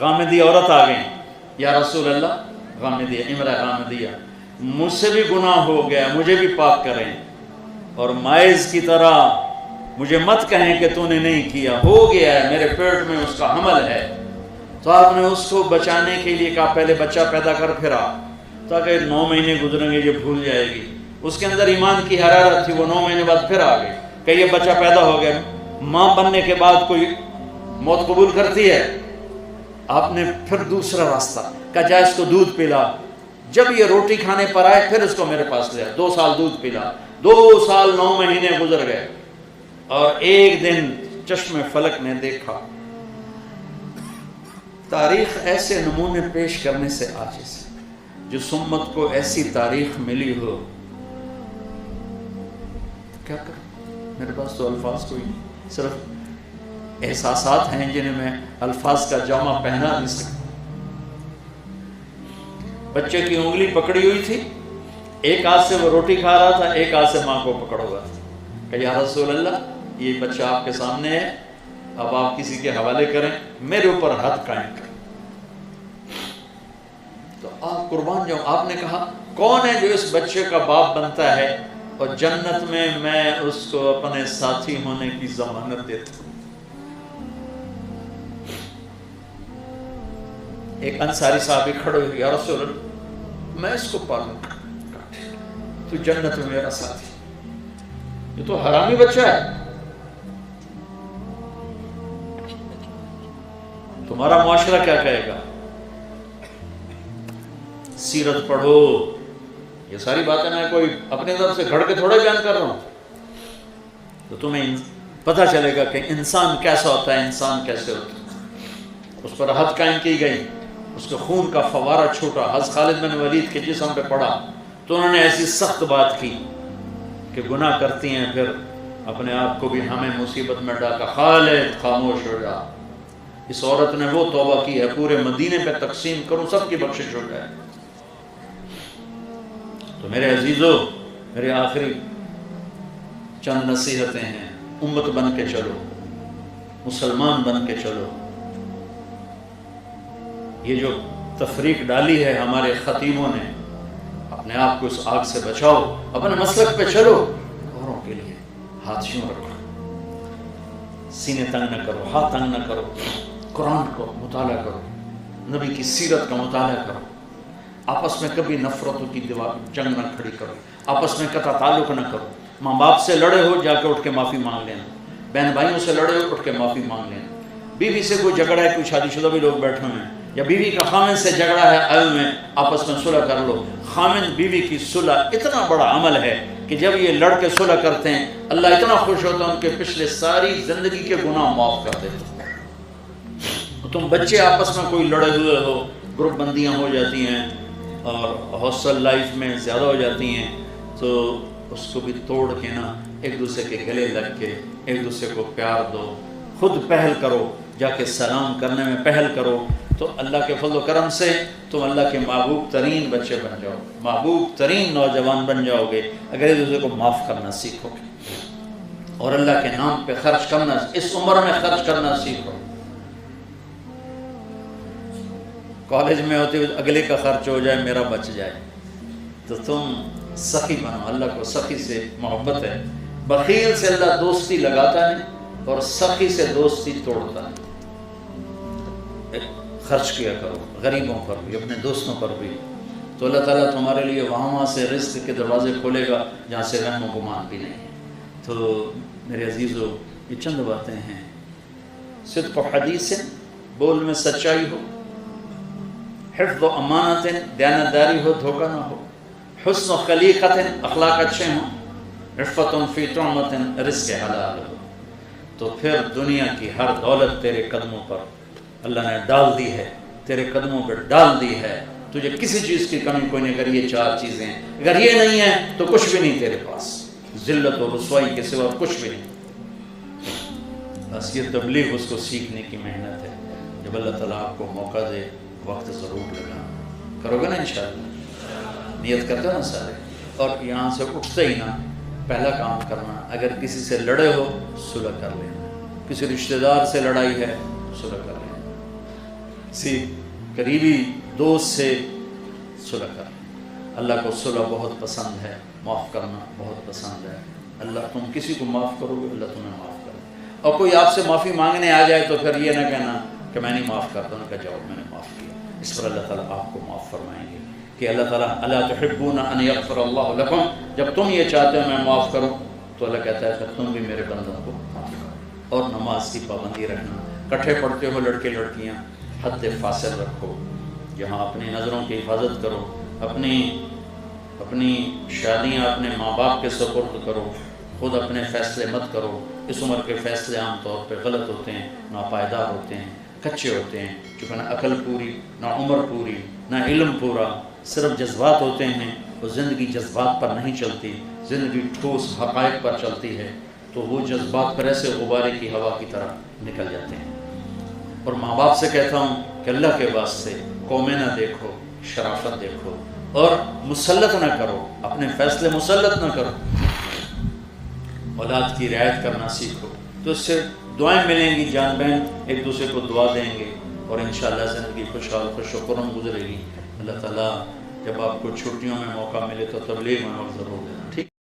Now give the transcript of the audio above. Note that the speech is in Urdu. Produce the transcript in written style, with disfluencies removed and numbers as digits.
غامدی عورت آ گئی، یا رسول اللہ، غامدیہ، امرأہ غامدیہ، مجھ سے بھی گناہ ہو گیا، مجھے بھی پاک کریں، اور مائز کی طرح مجھے مت کہیں کہ تو نے نہیں کیا، ہو گیا ہے، میرے پیٹ میں اس کا حمل ہے۔ تو آپ نے اس کو بچانے کے لیے کہا پہلے بچہ پیدا کر پھر آ، تاکہ 9 مہینے گزریں گے یہ بھول جائے گی۔ اس کے اندر ایمان کی حرارت تھی، وہ 9 مہینے بعد پھر آ گئی کہ یہ بچہ پیدا ہو گیا۔ ماں بننے کے بعد کوئی موت قبول کرتی ہے؟ آپ نے پھر دوسرا راستہ کہا جا اس کو دودھ پلا، جب یہ روٹی کھانے پر آئے پھر اس کو میرے پاس لے آئے، 2 سال دودھ پلا، 2 سال 9 مہینے گزر گئے، اور ایک دن چشم فلک نے دیکھا۔ تاریخ ایسے نمونے پیش کرنے سے عاجز ہے، جو امت کو ایسی تاریخ ملی ہو، کیا کروں؟ میرے پاس تو الفاظ کوئی نہیں، صرف احساسات ہیں جنہیں میں الفاظ کا جامع پہنا نہیں سکتا۔ بچے کی انگلی پکڑی ہوئی تھی، ایک ہاتھ سے وہ روٹی کھا رہا تھا، ایک ہاتھ سے ماں کو پکڑا ہوا تھا، کہ یا رسول اللہ یہ بچہ آپ کے سامنے ہے، اب آپ کسی کے حوالے کریں، میرے اوپر حد قائم کریں۔ تو آپ قربان جاؤں، آپ نے کہا کون ہے جو اس بچے کا باپ بنتا ہے اور جنت میں اس کو اپنے ساتھی ہونے کی ضمانت دیتا ہوں۔ ایک انصاری صحابی کھڑے ہوئے، یا رسول اللہ میں اس کو پالوں گا، تو جنت میں میرا ساتھی، یہ تو حرامی بچہ ہے، تمہارا معاشرہ کیا کہے گا؟ سیرت پڑھو، یہ ساری باتیں میں کوئی اپنے طرف سے گھڑ کے تھوڑا بیان کر رہا ہوں، تو تمہیں پتہ چلے گا کہ انسان کیسا ہوتا ہے، انسان کیسے ہوتا ہے۔ اس پر حد قائم کی گئی، اس کے خون کا فوارہ چھوٹا، حضرت خالد بن ولید کے جسم پہ پڑا، تو انہوں نے ایسی سخت بات کی کہ گناہ کرتی ہیں پھر اپنے آپ کو بھی ہمیں مصیبت میں ڈالا، خالد خاموش ہو جا، اس عورت نے وہ توبہ کی ہے پورے مدینے پہ تقسیم کروں سب کی بخشش ہو جائے۔ تو میرے عزیزو، میرے آخری چند نصیحتیں ہیں، امت بن کے چلو، مسلمان بن کے چلو۔ یہ جو تفریق ڈالی ہے ہمارے خطیبوں نے، اپنے آپ کو اس آگ سے بچاؤ، اپنے مسلک پہ چلو، اوروں کے لیے ہاتھ یوں رکھو، سینے تنگ نہ کرو، ہاتھ تنگ نہ کرو، قرآن کو مطالعہ کرو، نبی کی سیرت کا مطالعہ کرو، آپس میں کبھی نفرتوں کی دیوار جنگ نہ کھڑی کرو، آپس میں قطع تعلق نہ کرو، ماں باپ سے لڑے ہو جا کے اٹھ کے معافی مانگ لینا، بہن بھائیوں سے لڑے ہو اٹھ کے معافی مانگ لینا، بیوی سے کوئی جھگڑا ہے، کوئی شادی شدہ بھی لوگ بیٹھے ہوئے ہیں، یا بیوی کا خامن سے جھگڑا ہے، عیب میں آپس میں صلح کر لو۔ خامن بیوی کی صلح اتنا بڑا عمل ہے کہ جب یہ لڑ کے صلح کرتے ہیں اللہ اتنا خوش ہوتا ہے، ان کے پچھلے ساری زندگی کے گناہ معاف کر دیتے ہیں۔ تم بچے آپس میں کوئی لڑے ہوئے ہو، گروپ بندیاں ہو جاتی ہیں اور ہاسٹل لائف میں زیادہ ہو جاتی ہیں، تو اس کو بھی توڑ کے نا ایک دوسرے کے گلے لگ کے ایک دوسرے کو پیار دو، خود پہل کرو، جا کے سلام کرنے میں پہل کرو، تو اللہ کے فضل و کرم سے تم اللہ کے محبوب ترین بچے بن جاؤ، محبوب ترین نوجوان بن جاؤ گے اگر ایک دوسرے کو معاف کرنا سیکھو گے، اور اللہ کے نام پہ خرچ کرنا، اس عمر میں خرچ کرنا سیکھو۔ کالج میں ہوتے ہوئے اگلے کا خرچ ہو جائے میرا بچ جائے، تو تم سخی بنو، اللہ کو سخی سے محبت ہے، بخیل سے اللہ دوستی لگاتا نہیں اور سخی سے دوستی توڑتا نہیں۔ خرچ کیا کرو، غریبوں پر بھی، اپنے دوستوں پر بھی، تو اللہ تعالیٰ تمہارے لیے وہاں سے رزق کے دروازے کھولے گا جہاں سے غم و گمان بھی نہیں۔ تو میرے عزیزو، یہ چند باتیں ہیں، صدق و حدیث، بول میں سچائی ہو، حفظ و امانت، دیانتداری ہو، دھوکہ نہ ہو، حسن و خلیقت، اخلاق اچھے ہوں، عفت فی طعمت، رزق حلال ہو، تو پھر دنیا کی ہر دولت تیرے قدموں پر اللہ نے ڈال دی ہے، تیرے قدموں پہ ڈال دی ہے، تجھے کسی چیز کی کمی کوئی نہیں۔ اگر یہ 4 چیزیں ہیں، اگر یہ نہیں ہے تو کچھ بھی نہیں تیرے پاس، ذلت و رسوائی کے سوا کچھ بھی نہیں۔ بس یہ تبلیغ اس کو سیکھنے کی محنت ہے، جب اللہ تعالیٰ آپ کو موقع دے وقت ضرور لگا، کرو گے نا انشاءاللہ، نیت کرتے ہو نا سارے، اور یہاں سے اٹھتے ہی نا پہلا کام کرنا، اگر کسی سے لڑے ہو صلح کر لینا، کسی رشتہ دار سے لڑائی ہے صلح کر لینا، کسی قریبی دوست سے صلح کر. اللہ کو صلح بہت پسند ہے، معاف کرنا بہت پسند ہے. اللہ تم کسی کو معاف کرو گے اللہ تمہیں معاف کرے. اور کوئی آپ سے معافی مانگنے آ جائے تو پھر یہ نہ کہنا کہ میں نہیں معاف کرتا، انہوں نے کہا جاؤ میں نے معاف کیا. اس پر اللہ تعالیٰ آپ کو معاف فرمائیں گے کہ اللہ تعالیٰ الا تحبون ان یغفر اللہ لکم، جب تم یہ چاہتے ہو میں معاف کروں تو اللہ کہتا ہے کہ تم بھی میرے بندوں کو معاف کرو. اور نماز کی پابندی رکھنا، کٹھے پڑھتے ہو لڑکے لڑکیاں حد فاصل رکھو، یہاں اپنی نظروں کی حفاظت کرو، اپنی شادیاں اپنے ماں باپ کے سپرد کرو، خود اپنے فیصلے مت کرو. اس عمر کے فیصلے عام طور پہ غلط ہوتے ہیں، ناپائیدار ہوتے ہیں، کچے ہوتے ہیں، چونکہ نہ عقل پوری، نہ عمر پوری، نہ علم پورا، صرف جذبات ہوتے ہیں. اور زندگی جذبات پر نہیں چلتی، زندگی ٹھوس حقائق پر چلتی ہے. تو وہ جذبات پر ایسے غبارے کی ہوا کی طرح نکل جاتے ہیں. اور ماں باپ سے کہتا ہوں کہ اللہ کے واسطے قومیں نہ دیکھو، شرافت دیکھو، اور مسلط نہ کرو، اپنے فیصلے مسلط نہ کرو. اولاد کی رعایت کرنا سیکھو، تو اس سے دعائیں ملیں گی، جان بہن ایک دوسرے کو دعا دیں گے، اور انشاءاللہ زندگی خوشحال خوش و خرم گزرے گی. اللہ تعالیٰ جب آپ کو چھٹیوں میں موقع ملے تو تبلیغ میں وقت ضرور دینا. ٹھیک.